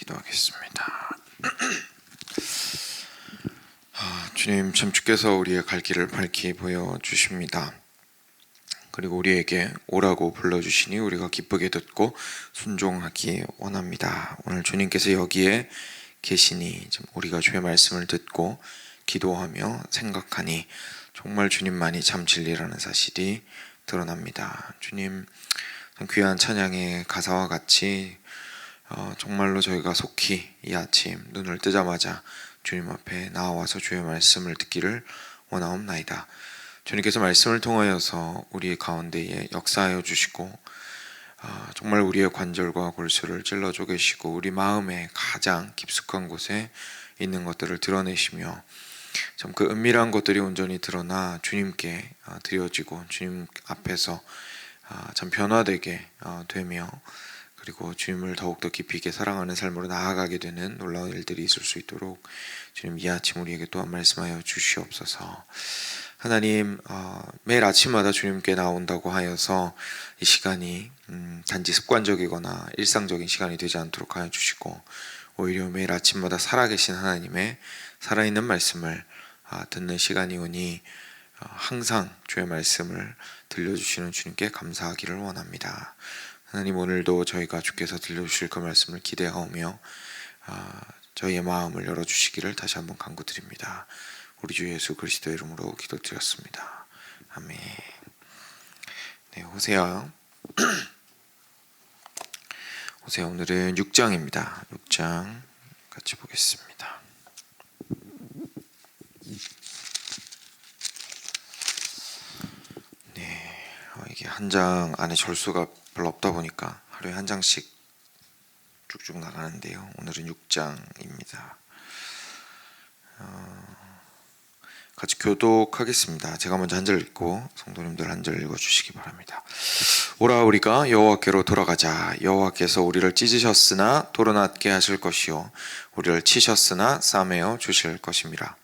기도하겠습니다. 주님, 참 주께서 우리의 갈 길을 밝히 보여주십니다. 그리고 우리에게 오라고 불러주시니 우리가 기쁘게 듣고 순종하기 원합니다. 오늘 주님께서 여기에 계시니 우리가 주의 말씀을 듣고 기도하며 생각하니 정말 주님만이 참 진리라는 사실이 드러납니다. 주님, 귀한 찬양의 가사와 같이 정말로 저희가 속히 이 아침 눈을 뜨자마자 주님 앞에 나와서 주의 말씀을 듣기를 원하옵나이다. 주님께서 말씀을 통하여서 우리 가운데에 역사하여 주시고 정말 우리의 관절과 골수를 찔러줘 계시고 우리 마음의 가장 깊숙한 곳에 있는 것들을 드러내시며 참 그 은밀한 것들이 온전히 드러나 주님께 드려지고 주님 앞에서 참 변화되게 되며 그리고 주님을 더욱더 깊이 있게 사랑하는 삶으로 나아가게 되는 놀라운 일들이 있을 수 있도록 주님 이 아침 우리에게 또한 말씀하여 주시옵소서. 하나님, 매일 아침마다 주님께 나온다고 하여서 이 시간이 단지 습관적이거나 일상적인 시간이 되지 않도록 하여 주시고 오히려 매일 아침마다 살아계신 하나님의 살아있는 말씀을 듣는 시간이 오니 항상 주의 말씀을 들려주시는 주님께 감사하기를 원합니다. 하나님, 오늘도 저희가 주께서 들려주실 그 말씀을 기대하오며 저희의 마음을 열어주시기를 다시 한번 간구드립니다. 우리 주 예수 그리스도의 이름으로 기도드렸습니다. 아멘. 네, 호세아 오늘은 6장입니다. 6장 같이 보겠습니다. 네, 이게 한 장 안에 절수가 별로 없다 보니까 하루에 한 장씩 쭉쭉 나가는데요. 오늘은 6장입니다. 같이 교독하겠습니다. 제가 먼저 한 절 읽고 성도님들 한 절 읽어주시기 바랍니다. 오라 우리가 여호와께로 돌아가자. 여호와께서 우리를 찢으셨으나 도로낫게 하실 것이요 우리를 치셨으나 싸매어 주실 것임이라.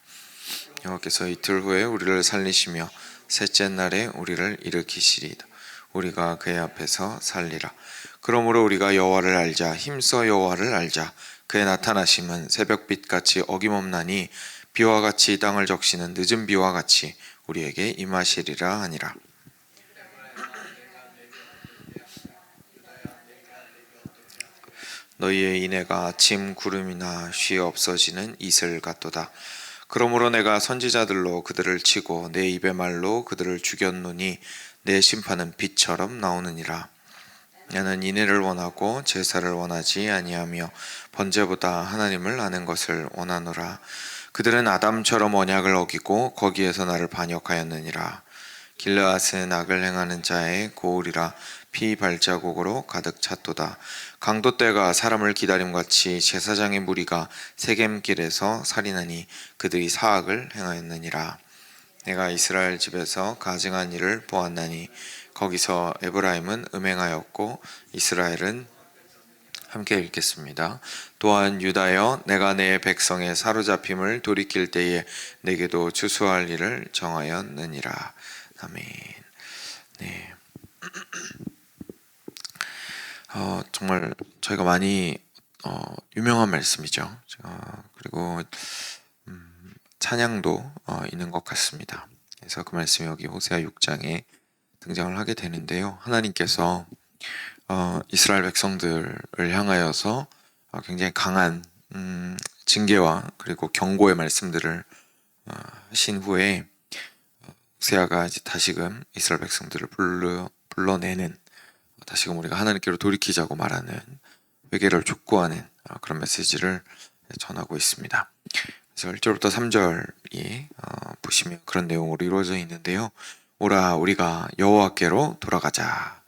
여호와께서 이틀 후에 우리를 살리시며 셋째 날에 우리를 일으키시리이다. 우리가 그의 앞에서 살리라. 그러므로 우리가 여호와를 알자. 힘써 여호와를 알자. 그의 나타나심은 새벽빛같이 어김없나니 비와 같이 땅을 적시는 늦은 비와 같이 우리에게 임하시리라 하니라. 너희의 인애가 아침 구름이나 쉬어 없어지는 이슬 같도다. 그러므로 내가 선지자들로 그들을 치고 내 입의 말로 그들을 죽였노니 내 심판은 빛처럼 나오느니라. 나는 인애를 원하고 제사를 원하지 아니하며 번제보다 하나님을 아는 것을 원하노라. 그들은 아담처럼 언약을 어기고 거기에서 나를 반역하였느니라. 길르앗은 악을 행하는 자의 고울이라. 피 발자국으로 가득 찼도다. 강도 떼가 사람을 기다림같이 제사장의 무리가 세겜길에서 살인하니 그들이 사악을 행하였느니라. 내가 이스라엘 집에서 가증한 일을 보았나니 거기서 에브라임은 음행하였고 이스라엘은 함께 읽겠습니다. 또한 유다여 내가 내 백성의 사로잡힘을 돌이킬 때에 내게도 주수할 일을 정하였느니라. 아멘. 네. 정말 저희가 많이 유명한 말씀이죠. 그리고 찬양도 있는 것 같습니다. 그래서 그 말씀이 여기 호세아 6장에 등장을 하게 되는데요. 하나님께서 이스라엘 백성들을 향하여서 굉장히 강한 징계와 그리고 경고의 말씀들을 하신 후에 호세아가 이제 다시금 이스라엘 백성들을 불러내는 다시금 우리가 하나님께로 돌이키자고 말하는 회개를 촉구하는 그런 메시지를 전하고 있습니다. 그래서 1절부터 3절이 보시면 그런 내용으로 이루어져 있는데요. 오라 우리가 여호와께로 돌아가자.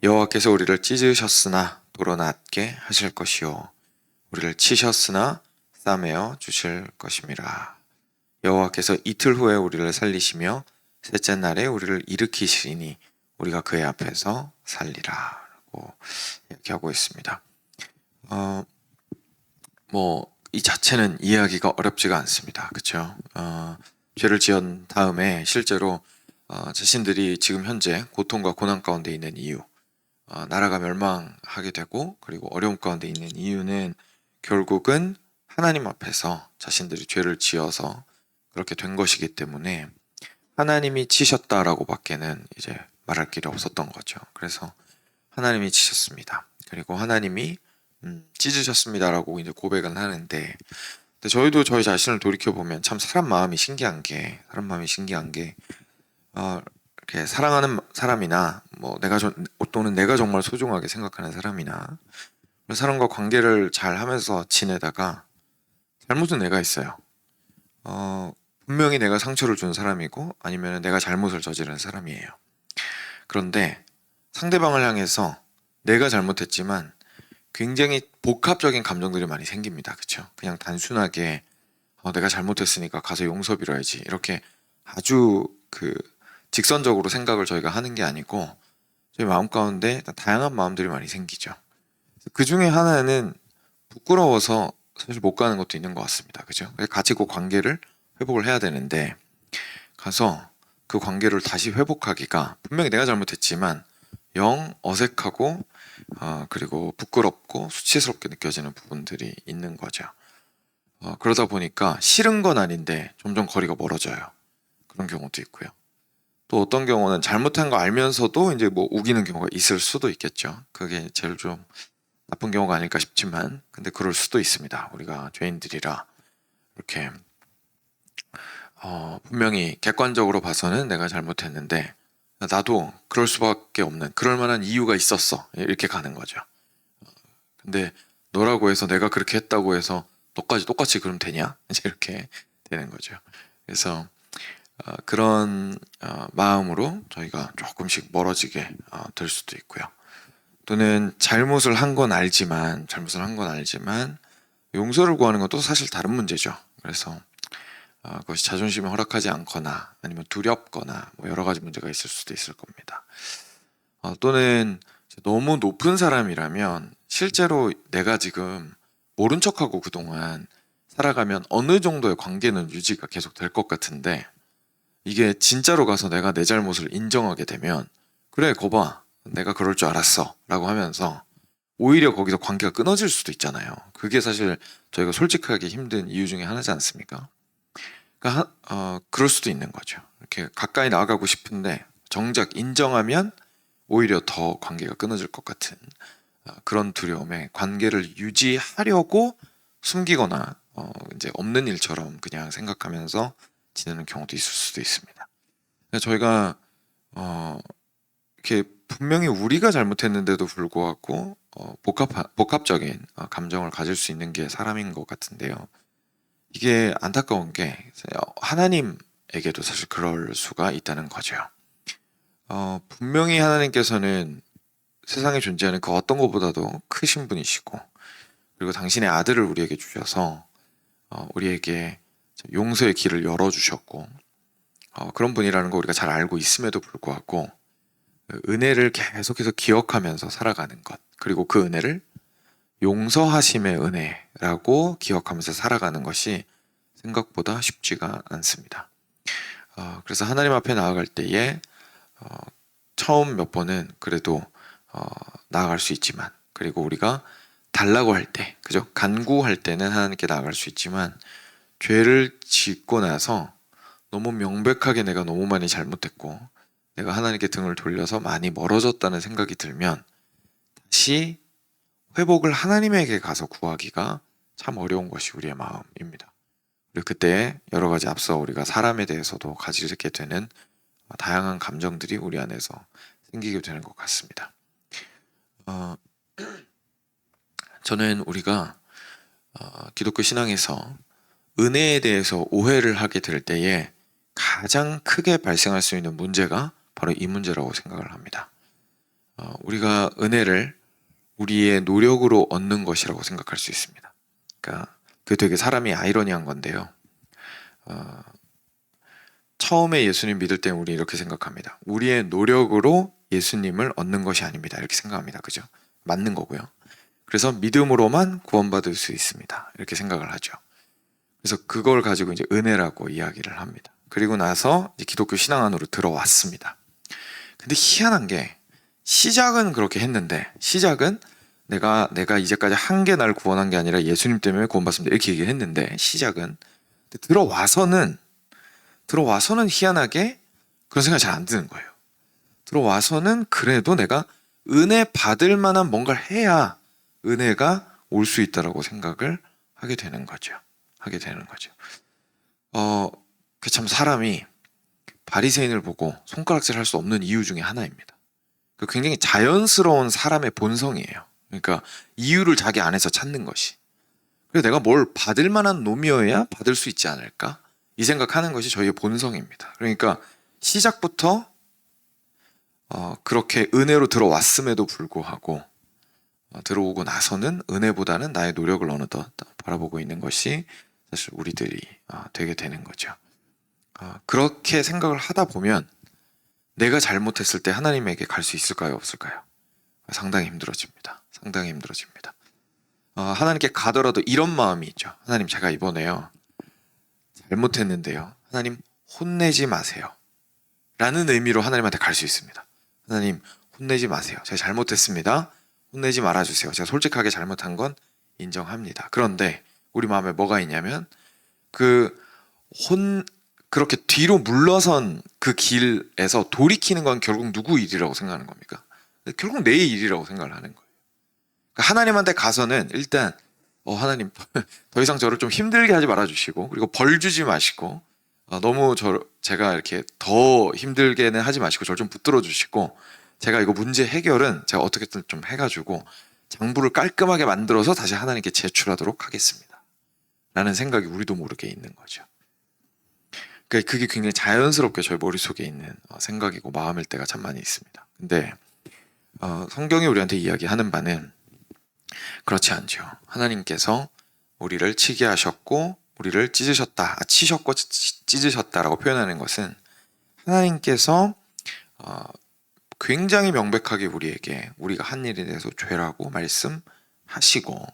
여호와께서 우리를 찢으셨으나 도로낫게 하실 것이요 우리를 치셨으나 싸매어 주실 것임이라. 여호와께서 이틀 후에 우리를 살리시며 셋째 날에 우리를 일으키시니 우리가 그의 앞에서 살리라 라고 이야기하고 있습니다. 이 자체는 이해하기가 어렵지가 않습니다. 그렇죠? 죄를 지은 다음에 실제로 자신들이 지금 현재 고통과 고난 가운데 있는 이유, 나라가 멸망하게 되고 그리고 어려움 가운데 있는 이유는 결국은 하나님 앞에서 자신들이 죄를 지어서 그렇게 된 것이기 때문에 하나님이 치셨다라고 밖에는 이제 말할 길이 없었던 거죠. 그래서 하나님이 치셨습니다. 그리고 하나님이 찢으셨습니다라고 이제 고백은 하는데, 근데 저희도 저희 자신을 돌이켜 보면 참 사람 마음이 신기한 게 이렇게 사랑하는 사람이나 뭐 또는 내가 정말 소중하게 생각하는 사람이나 그런 사람과 관계를 잘 하면서 지내다가 잘못은 내가 있어요. 분명히 내가 상처를 준 사람이고 아니면 내가 잘못을 저지른 사람이에요. 그런데 상대방을 향해서 내가 잘못했지만 굉장히 복합적인 감정들이 많이 생깁니다. 그쵸? 그냥 단순하게 내가 잘못했으니까 가서 용서 빌어야지 이렇게 아주 직선적으로 생각을 저희가 하는 게 아니고 저희 마음 가운데 다양한 마음들이 많이 생기죠. 그 중에 하나는 부끄러워서 사실 못 가는 것도 있는 것 같습니다. 그죠? 같이 그 관계를 회복을 해야 되는데 가서 그 관계를 다시 회복하기가 분명히 내가 잘못했지만 영 어색하고 그리고 부끄럽고 수치스럽게 느껴지는 부분들이 있는 거죠. 그러다 보니까 싫은 건 아닌데 점점 거리가 멀어져요. 그런 경우도 있고요. 또 어떤 경우는 잘못한 거 알면서도 이제 뭐 우기는 경우가 있을 수도 있겠죠. 그게 제일 좀 나쁜 경우가 아닐까 싶지만, 근데 그럴 수도 있습니다. 우리가 죄인들이라 이렇게 분명히 객관적으로 봐서는 내가 잘못했는데 나도 그럴 수밖에 없는 그럴 만한 이유가 있었어 이렇게 가는 거죠. 근데 너라고 해서 내가 그렇게 했다고 해서 너까지 똑같이 그러면 되냐? 이제 이렇게 되는 거죠. 그래서 그런 마음으로 저희가 조금씩 멀어지게 될 수도 있고요. 또는 잘못을 한 건 알지만 용서를 구하는 것도 사실 다른 문제죠. 그래서 그것이 자존심이 허락하지 않거나 아니면 두렵거나 뭐 여러 가지 문제가 있을 수도 있을 겁니다. 또는 너무 높은 사람이라면 실제로 내가 지금 모른 척하고 그동안 살아가면 어느 정도의 관계는 유지가 계속 될 것 같은데 이게 진짜로 가서 내가 내 잘못을 인정하게 되면 그래 거봐 내가 그럴 줄 알았어 라고 하면서 오히려 거기서 관계가 끊어질 수도 있잖아요. 그게 사실 저희가 솔직하기 힘든 이유 중에 하나지 않습니까? 그러니까 그럴 수도 있는 거죠. 이렇게 가까이 나아가고 싶은데 정작 인정하면 오히려 더 관계가 끊어질 것 같은 그런 두려움에 관계를 유지하려고 숨기거나 이제 없는 일처럼 그냥 생각하면서 지내는 경우도 있을 수도 있습니다. 저희가 이렇게 분명히 우리가 잘못했는데도 불구하고 복합적인 감정을 가질 수 있는 게 사람인 것 같은데요. 이게 안타까운 게 하나님에게도 사실 그럴 수가 있다는 거죠. 분명히 하나님께서는 세상에 존재하는 그 어떤 것보다도 크신 분이시고 그리고 당신의 아들을 우리에게 주셔서 우리에게 용서의 길을 열어주셨고 그런 분이라는 거 우리가 잘 알고 있음에도 불구하고 은혜를 계속해서 기억하면서 살아가는 것 그리고 그 은혜를 용서하심의 은혜라고 기억하면서 살아가는 것이 생각보다 쉽지가 않습니다. 그래서 하나님 앞에 나아갈 때에 처음 몇 번은 그래도 나아갈 수 있지만 그리고 우리가 달라고 할 때, 그죠? 간구할 때는 하나님께 나아갈 수 있지만 죄를 짓고 나서 너무 명백하게 내가 너무 많이 잘못했고 내가 하나님께 등을 돌려서 많이 멀어졌다는 생각이 들면 다시 회복을 하나님에게 가서 구하기가 참 어려운 것이 우리의 마음입니다. 그리고 그때 여러 가지 앞서 우리가 사람에 대해서도 가지게 되는 다양한 감정들이 우리 안에서 생기게 되는 것 같습니다. 저는 우리가 기독교 신앙에서 은혜에 대해서 오해를 하게 될 때에 가장 크게 발생할 수 있는 문제가 바로 이 문제라고 생각을 합니다. 우리가 은혜를 우리의 노력으로 얻는 것이라고 생각할 수 있습니다. 그러니까 그게 되게 사람이 아이러니한 건데요. 처음에 예수님 믿을 때 우리 이렇게 생각합니다. 우리의 노력으로 예수님을 얻는 것이 아닙니다. 이렇게 생각합니다. 그죠? 맞는 거고요. 그래서 믿음으로만 구원받을 수 있습니다. 이렇게 생각을 하죠. 그래서 그걸 가지고 이제 은혜라고 이야기를 합니다. 그리고 나서 이제 기독교 신앙 안으로 들어왔습니다. 근데 희한한 게 시작은 그렇게 했는데 시작은 내가 이제까지 한 게 날 구원한 게 아니라 예수님 때문에 구원받습니다. 이렇게 얘기를 했는데 시작은. 근데 들어와서는 희한하게 그런 생각이 잘 안 드는 거예요. 들어와서는 그래도 내가 은혜 받을 만한 뭔가를 해야 은혜가 올 수 있다라고 생각을 하게 되는 거죠. 그 참 사람이 바리새인을 보고 손가락질 할 수 없는 이유 중에 하나입니다. 그 굉장히 자연스러운 사람의 본성이에요. 그러니까 이유를 자기 안에서 찾는 것이. 그래서 내가 뭘 받을 만한 놈이어야 받을 수 있지 않을까? 이 생각하는 것이 저희의 본성입니다. 그러니까 시작부터 그렇게 은혜로 들어왔음에도 불구하고 들어오고 나서는 은혜보다는 나의 노력을 어느덧 바라보고 있는 것이 사실 우리들이 되게 되는 거죠. 그렇게 생각을 하다 보면 내가 잘못했을 때 하나님에게 갈 수 있을까요? 없을까요? 상당히 힘들어집니다. 하나님께 가더라도 이런 마음이 있죠. 하나님, 제가 이번에요 잘못했는데요, 하나님 혼내지 마세요 라는 의미로 하나님한테 갈 수 있습니다. 하나님 혼내지 마세요. 제가 잘못했습니다. 혼내지 말아주세요. 제가 솔직하게 잘못한 건 인정합니다. 그런데 우리 마음에 뭐가 있냐면 그렇게 뒤로 물러선 그 길에서 돌이키는 건 결국 누구 일이라고 생각하는 겁니까? 결국 내 일이라고 생각을 하는 거예요. 그러니까 하나님한테 가서는 일단 하나님 더 이상 저를 좀 힘들게 하지 말아주시고, 그리고 벌 주지 마시고, 너무 제가 이렇게 더 힘들게는 하지 마시고 저를 좀 붙들어 주시고, 제가 이거 문제 해결은 제가 어떻게든 좀 해가지고 장부를 깔끔하게 만들어서 다시 하나님께 제출하도록 하겠습니다 라는 생각이 우리도 모르게 있는 거죠. 그러니까 그게 굉장히 자연스럽게 저희 머릿속에 있는 생각이고 마음일 때가 참 많이 있습니다. 근데 성경이 우리한테 이야기하는 바는 그렇지 않죠. 하나님께서 우리를 치게 하셨고 우리를 치셨고 찢으셨다라고 표현하는 것은 하나님께서 굉장히 명백하게 우리에게 우리가 한 일에 대해서 죄라고 말씀하시고,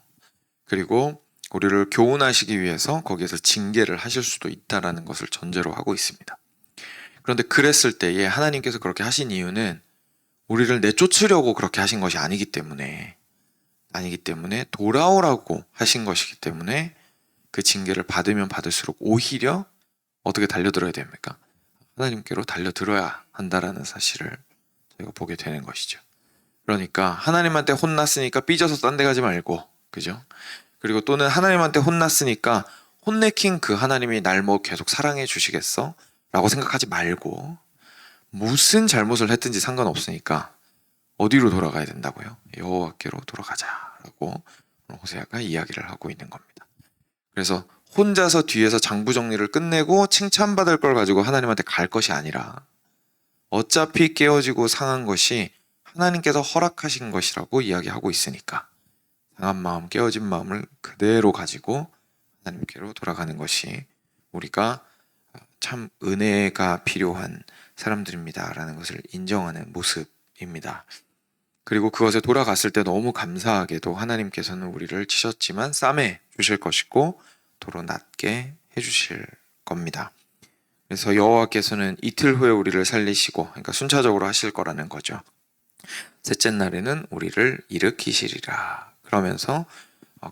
그리고 우리를 교훈하시기 위해서 거기에서 징계를 하실 수도 있다라는 것을 전제로 하고 있습니다. 그런데 그랬을 때에 하나님께서 그렇게 하신 이유는 우리를 내쫓으려고 그렇게 하신 것이 아니기 때문에 돌아오라고 하신 것이기 때문에 그 징계를 받으면 받을수록 오히려 어떻게 달려들어야 됩니까? 하나님께로 달려들어야 한다라는 사실을 저희가 보게 되는 것이죠. 그러니까 하나님한테 혼났으니까 삐져서 딴 데 가지 말고, 그죠? 그리고 또는 하나님한테 혼났으니까 혼내킨 그 하나님이 날 뭐 계속 사랑해 주시겠어? 라고 생각하지 말고, 무슨 잘못을 했든지 상관없으니까 어디로 돌아가야 된다고요? 여호와께로 돌아가자라고 호세아가 이야기를 하고 있는 겁니다. 그래서 혼자서 뒤에서 장부 정리를 끝내고 칭찬받을 걸 가지고 하나님한테 갈 것이 아니라 어차피 깨어지고 상한 것이 하나님께서 허락하신 것이라고 이야기하고 있으니까 상한 마음, 깨어진 마음을 그대로 가지고 하나님께로 돌아가는 것이 우리가 참 은혜가 필요한 사람들입니다라는 것을 인정하는 모습입니다. 그리고 그것에 돌아갔을 때 너무 감사하게도 하나님께서는 우리를 치셨지만 싸매 주실 것이고 도로 낮게 해주실 겁니다. 그래서 여호와께서는 이틀 후에 우리를 살리시고, 그러니까 순차적으로 하실 거라는 거죠. 셋째 날에는 우리를 일으키시리라. 그러면서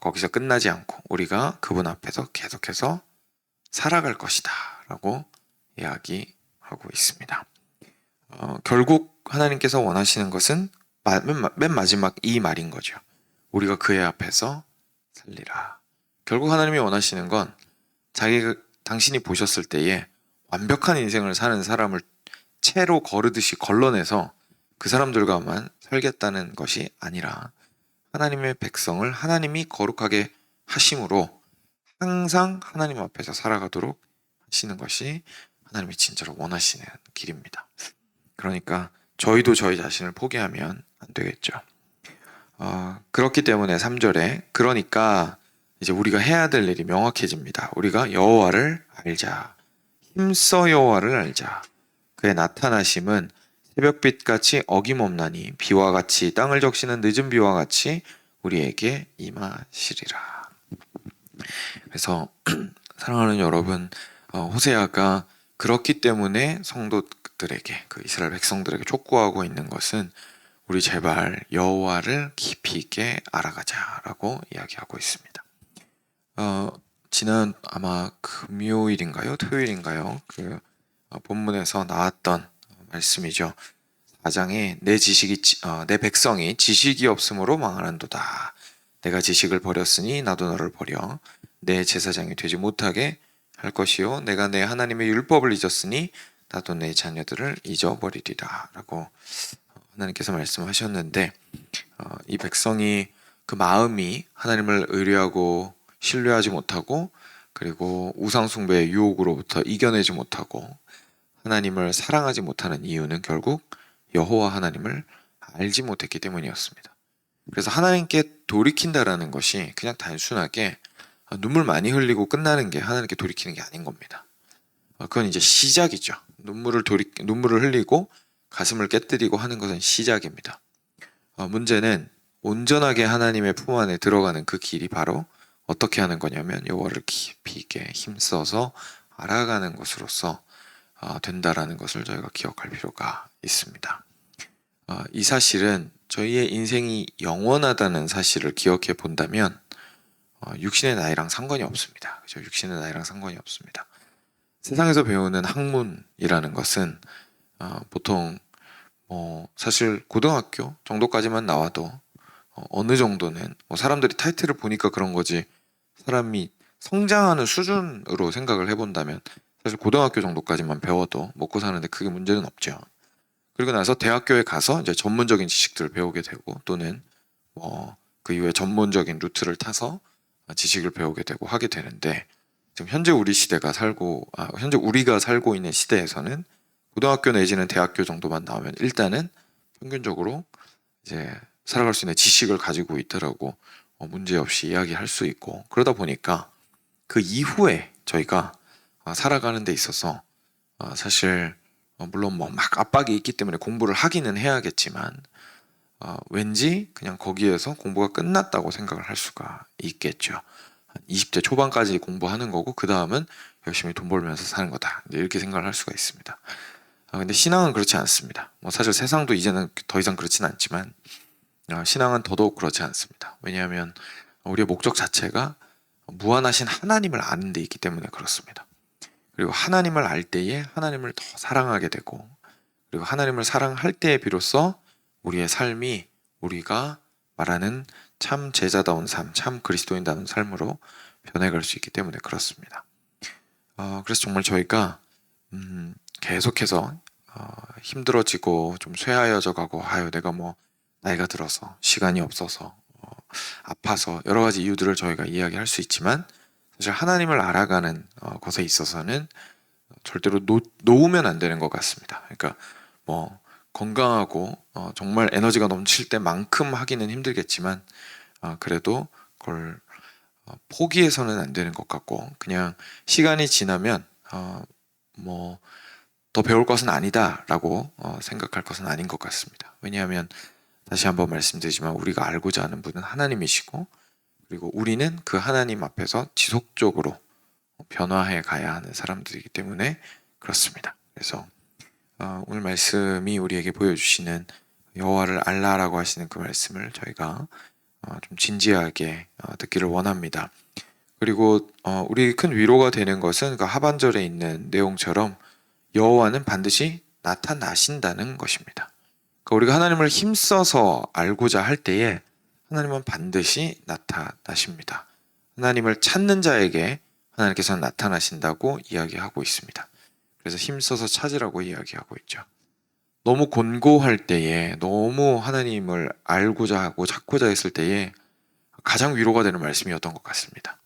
거기서 끝나지 않고 우리가 그분 앞에서 계속해서 살아갈 것이다 라고 이야기하고 있습니다. 결국 하나님께서 원하시는 것은 맨 마지막 이 말인 거죠. 우리가 그의 앞에서 살리라. 결국 하나님이 원하시는 건 당신이 보셨을 때에 완벽한 인생을 사는 사람을 채로 거르듯이 걸러내서 그 사람들과만 살겠다는 것이 아니라 하나님의 백성을 하나님이 거룩하게 하심으로 항상 하나님 앞에서 살아가도록 하시는 것이 하나님이 진짜로 원하시는 길입니다. 그러니까 저희도 저희 자신을 포기하면 안 되겠죠. 그렇기 때문에 3절에 그러니까 이제 우리가 해야 될 일이 명확해집니다. 우리가 여호와를 알자. 힘써 여호와를 알자. 그의 나타나심은 새벽빛같이 어김없나니 비와 같이 땅을 적시는 늦은 비와 같이 우리에게 임하시리라. 그래서 사랑하는 여러분, 호세아가 그렇기 때문에 성도들에게, 그 이스라엘 백성들에게 촉구하고 있는 것은 우리 제발 여호와를 깊이 있게 알아가자라고 이야기하고 있습니다. 지난 아마 금요일인가요? 토요일인가요? 본문에서 나왔던 말씀이죠. 4장에 내 백성이 지식이 없으므로 망하는도다. 내가 지식을 버렸으니 나도 너를 버려 내 제사장이 되지 못하게 할 것이요 내가 내 하나님의 율법을 잊었으니 나도 내 자녀들을 잊어버리리라 라고 하나님께서 말씀하셨는데, 이 백성이 그 마음이 하나님을 의뢰하고 신뢰하지 못하고, 그리고 우상숭배의 유혹으로부터 이겨내지 못하고 하나님을 사랑하지 못하는 이유는 결국 여호와 하나님을 알지 못했기 때문이었습니다. 그래서 하나님께 돌이킨다라는 것이 그냥 단순하게 눈물 많이 흘리고 끝나는 게 하나님께 돌이키는 게 아닌 겁니다. 그건 이제 시작이죠. 눈물을 흘리고 가슴을 깨뜨리고 하는 것은 시작입니다. 문제는 온전하게 하나님의 품 안에 들어가는 그 길이 바로 어떻게 하는 거냐면 여호와를 깊이 있게 힘써서 알아가는 것으로서 된다라는 것을 저희가 기억할 필요가 있습니다. 이 사실은 저희의 인생이 영원하다는 사실을 기억해 본다면 육신의 나이랑 상관이 없습니다. 그죠? 육신의 나이랑 상관이 없습니다. 세상에서 배우는 학문이라는 것은 보통 사실 고등학교 정도까지만 나와도 어느 정도는 사람들이 타이틀을 보니까 그런 거지, 사람이 성장하는 수준으로 생각을 해본다면 사실 고등학교 정도까지만 배워도 먹고 사는데 크게 문제는 없죠. 그리고 나서 대학교에 가서 이제 전문적인 지식들을 배우게 되고, 또는 그 이후에 전문적인 루트를 타서 지식을 배우게 되고 하게 되는데, 지금 현재 우리가 살고 있는 시대에서는 고등학교 내지는 대학교 정도만 나오면 일단은 평균적으로 이제 살아갈 수 있는 지식을 가지고 있더라고 문제없이 이야기할 수 있고, 그러다 보니까 그 이후에 저희가 살아가는 데 있어서 사실 물론 막 압박이 있기 때문에 공부를 하기는 해야겠지만 왠지 그냥 거기에서 공부가 끝났다고 생각을 할 수가 있겠죠. 20대 초반까지 공부하는 거고 그 다음은 열심히 돈 벌면서 사는 거다, 이렇게 생각을 할 수가 있습니다. 근데 신앙은 그렇지 않습니다. 사실 세상도 이제는 더 이상 그렇진 않지만 신앙은 더더욱 그렇지 않습니다. 왜냐하면 우리의 목적 자체가 무한하신 하나님을 아는 데 있기 때문에 그렇습니다. 그리고 하나님을 알 때에 하나님을 더 사랑하게 되고, 그리고 하나님을 사랑할 때에 비로소 우리의 삶이 우리가 말하는 참 제자다운 삶, 참 그리스도인다운 삶으로 변해갈 수 있기 때문에 그렇습니다. 그래서 정말 저희가 계속해서 힘들어지고 좀 쇠하여져 가고, 내가 나이가 들어서 시간이 없어서 아파서 여러 가지 이유들을 저희가 이야기할 수 있지만, 사실 하나님을 알아가는 것에 있어서는 절대로 놓으면 안 되는 것 같습니다. 그러니까 건강하고 정말 에너지가 넘칠 때만큼 하기는 힘들겠지만 그래도 그걸 포기해서는 안 되는 것 같고, 그냥 시간이 지나면 더 배울 것은 아니다라고 생각할 것은 아닌 것 같습니다. 왜냐하면 다시 한번 말씀드리지만 우리가 알고자 하는 분은 하나님이시고, 그리고 우리는 그 하나님 앞에서 지속적으로 변화해 가야 하는 사람들이기 때문에 그렇습니다. 그래서 오늘 말씀이 우리에게 보여주시는 여호와를 알라라고 하시는 그 말씀을 저희가 좀 진지하게 듣기를 원합니다. 그리고 우리 큰 위로가 되는 것은 그 하반절에 있는 내용처럼 여호와는 반드시 나타나신다는 것입니다. 그러니까 우리가 하나님을 힘써서 알고자 할 때에 하나님은 반드시 나타나십니다. 하나님을 찾는 자에게 하나님께서는 나타나신다고 이야기하고 있습니다. 그래서 힘써서 찾으라고 이야기하고 있죠. 너무 곤고할 때에, 너무 하나님을 알고자 하고 찾고자 했을 때에 가장 위로가 되는 말씀이었던 것 같습니다.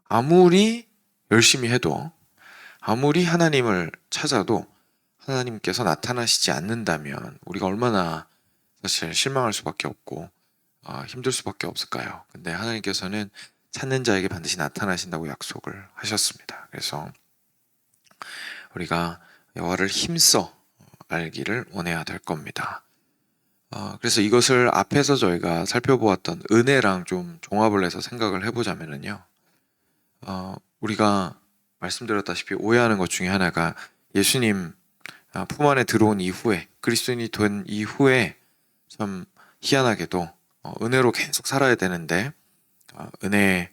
아무리 열심히 해도, 아무리 하나님을 찾아도 하나님께서 나타나시지 않는다면 우리가 얼마나 사실 실망할 수밖에 없고 힘들 수밖에 없을까요? 근데 하나님께서는 찾는 자에게 반드시 나타나신다고 약속을 하셨습니다. 그래서 우리가 여호와를 힘써 알기를 원해야 될 겁니다. 그래서 이것을 앞에서 저희가 살펴보았던 은혜랑 좀 종합을 해서 생각을 해보자면요, 우리가 말씀드렸다시피 오해하는 것 중에 하나가 예수님 품 안에 들어온 이후에, 그리스도인이 된 이후에 참 희한하게도 은혜로 계속 살아야 되는데 은혜도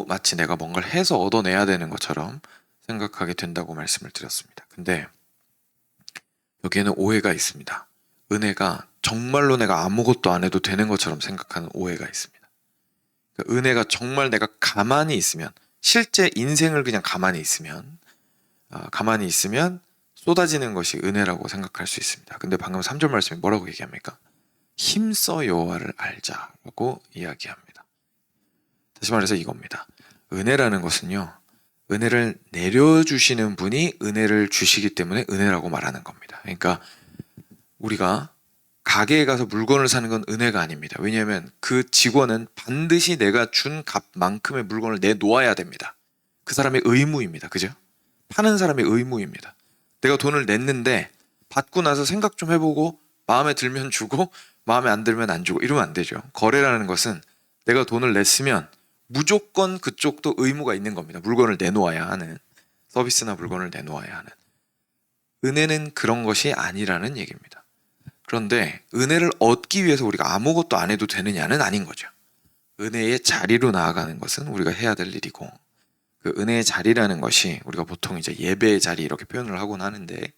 마치 내가 뭔가를 해서 얻어내야 되는 것처럼 생각하게 된다고 말씀을 드렸습니다. 근데 여기에는 오해가 있습니다. 은혜가 정말로 내가 아무것도 안 해도 되는 것처럼 생각하는 오해가 있습니다. 그러니까 은혜가 정말 내가 가만히 있으면, 실제 인생을 그냥 가만히 있으면 쏟아지는 것이 은혜라고 생각할 수 있습니다. 근데 방금 3절 말씀이 뭐라고 얘기합니까? 힘써 여호와를 알자라고 이야기합니다. 다시 말해서 이겁니다. 은혜라는 것은요, 은혜를 내려주시는 분이 은혜를 주시기 때문에 은혜라고 말하는 겁니다. 그러니까 우리가 가게에 가서 물건을 사는 건 은혜가 아닙니다. 왜냐하면 그 직원은 반드시 내가 준 값만큼의 물건을 내놓아야 됩니다. 그 사람의 의무입니다. 그죠? 파는 사람의 의무입니다. 내가 돈을 냈는데 받고 나서 생각 좀 해보고 마음에 들면 주고 마음에 안 들면 안 주고 이러면 안 되죠. 거래라는 것은 내가 돈을 냈으면 무조건 그쪽도 의무가 있는 겁니다. 물건을 내놓아야 하는, 서비스나 물건을 내놓아야 하는. 은혜는 그런 것이 아니라는 얘기입니다. 그런데 은혜를 얻기 위해서 우리가 아무것도 안 해도 되느냐는 아닌 거죠. 은혜의 자리로 나아가는 것은 우리가 해야 될 일이고, 그 은혜의 자리라는 것이 우리가 보통 이제 예배의 자리 이렇게 표현을 하곤 하는데,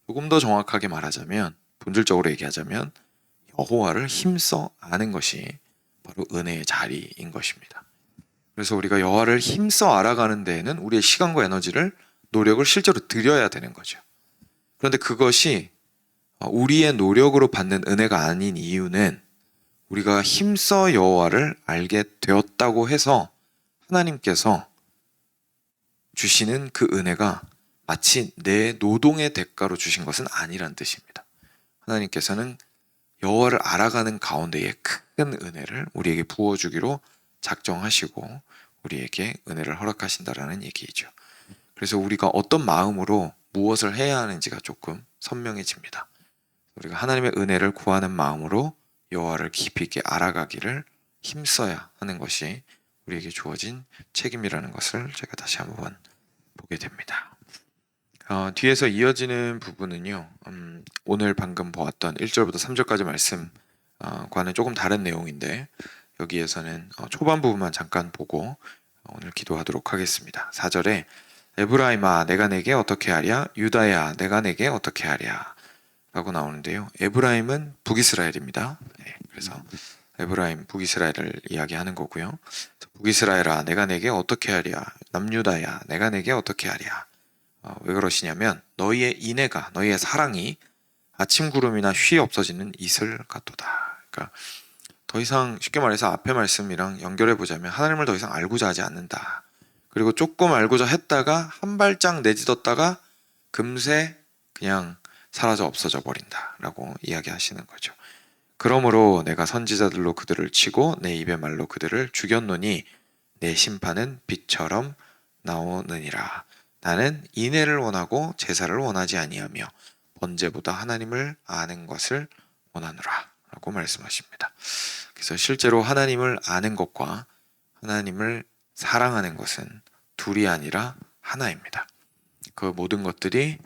조금 더 정확하게 말하자면, 본질적으로 얘기하자면 여호와를 힘써 아는 것이 바로 은혜의 자리인 것입니다. 그래서 우리가 여호와를 힘써 알아가는 데에는 우리의 시간과 에너지를, 노력을 실제로 들여야 되는 거죠. 그런데 그것이 우리의 노력으로 받는 은혜가 아닌 이유는 우리가 힘써 여호와를 알게 되었다고 해서 하나님께서 주시는 그 은혜가 마치 내 노동의 대가로 주신 것은 아니란 뜻입니다. 하나님께서는 여호와를 알아가는 가운데에 큰 은혜를 우리에게 부어주기로 작정하시고 우리에게 은혜를 허락하신다라는 얘기이죠. 그래서 우리가 어떤 마음으로 무엇을 해야 하는지가 조금 선명해집니다. 우리가 하나님의 은혜를 구하는 마음으로 여호와를 깊이 있게 알아가기를 힘써야 하는 것이 우리에게 주어진 책임이라는 것을 제가 다시 한번 보게 됩니다. 뒤에서 이어지는 부분은요, 오늘 방금 보았던 1절부터 3절까지 말씀과는 조금 다른 내용인데, 여기에서는 초반 부분만 잠깐 보고 오늘 기도하도록 하겠습니다. 4절에 에브라임아 내가 내게 어떻게 하랴, 유다야 내가 내게 어떻게 하랴 라고 나오는데요. 에브라임은 북이스라엘입니다. 그래서 에브라임, 북이스라엘을 이야기하는 거고요. 북이스라엘아 내가 내게 어떻게 하랴, 남유다야 내가 내게 어떻게 하랴. 왜 그러시냐면 너희의 인애가, 너희의 사랑이 아침 구름이나 쉬 없어지는 이슬 같도다. 그러니까 더 이상, 쉽게 말해서 앞에 말씀이랑 연결해 보자면 하나님을 더 이상 알고자 하지 않는다. 그리고 조금 알고자 했다가 한 발짝 내딛었다가 금세 그냥 사라져 없어져 버린다 라고 이야기하시는 거죠. 그러므로 내가 선지자들로 그들을 치고 내 입의 말로 그들을 죽였노니 내 심판은 빛처럼 나오느니라. 나는 인애를 원하고 제사를 원하지 아니하며 번제보다 하나님을 아는 것을 원하노라 라고 말씀하십니다. 그래서 실제로 하나님을 아는 것과 하나님을 사랑하는 것은 둘이 아니라 하나입니다. 그 모든 것들이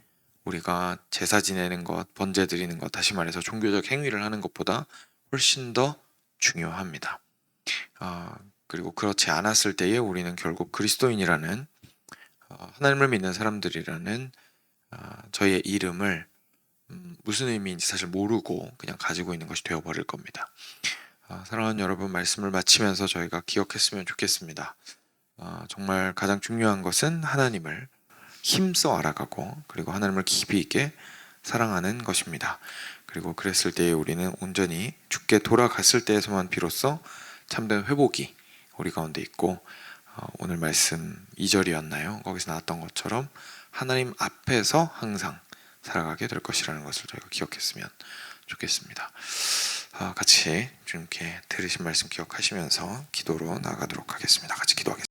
우리가 제사 지내는 것, 번제 드리는 것, 다시 말해서 종교적 행위를 하는 것보다 훨씬 더 중요합니다. 그리고 그렇지 않았을 때에 우리는 결국 그리스도인이라는, 하나님을 믿는 사람들이라는 저희의 이름을 무슨 의미인지 사실 모르고 그냥 가지고 있는 것이 되어버릴 겁니다. 사랑하는 여러분, 말씀을 마치면서 저희가 기억했으면 좋겠습니다. 정말 가장 중요한 것은 하나님을 힘써 알아가고 그리고 하나님을 깊이 있게 사랑하는 것입니다. 그리고 그랬을 때에 우리는 온전히 주께 돌아갔을 때에서만 비로소 참된 회복이 우리 가운데 있고, 오늘 말씀 2절이었나요? 거기서 나왔던 것처럼 하나님 앞에서 항상 살아가게 될 것이라는 것을 저희가 기억했으면 좋겠습니다. 같이 주님께 들으신 말씀 기억하시면서 기도로 나아가도록 하겠습니다. 같이 기도하겠습니다.